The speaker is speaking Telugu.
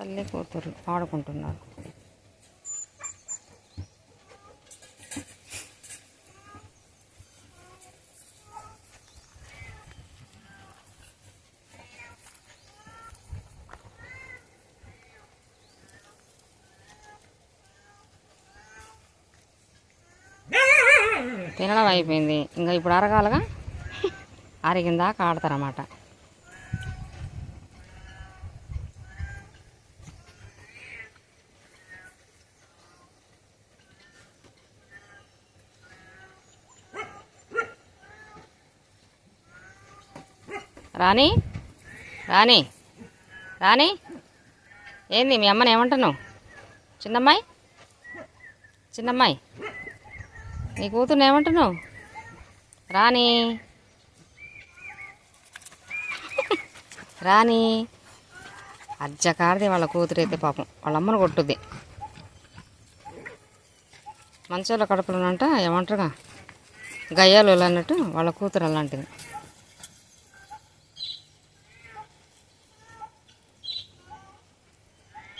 తల్లి కూతురు ఆడుకుంటున్నారు. తినడం అయిపోయింది, ఇంకా ఇప్పుడు అరగాలగా. అరిగిందాక ఆడతారన్నమాట. రాణి రాణి రాణి, ఏంది మీ అమ్మని ఏమంటున్నావు? చిన్నమ్మాయి చిన్నమ్మాయి, నీ కూతుర్ని ఏమంటున్నావు? రాణి రాణి, అజ్జకాడిది వాళ్ళ కూతురు అయితే పాపం వాళ్ళ అమ్మను కొట్టుద్ది. మంచోళ్ళ కడుపులోనంట ఏమంటారుగా, గయ్యాలు అన్నట్టు వాళ్ళ కూతురు అలాంటిది.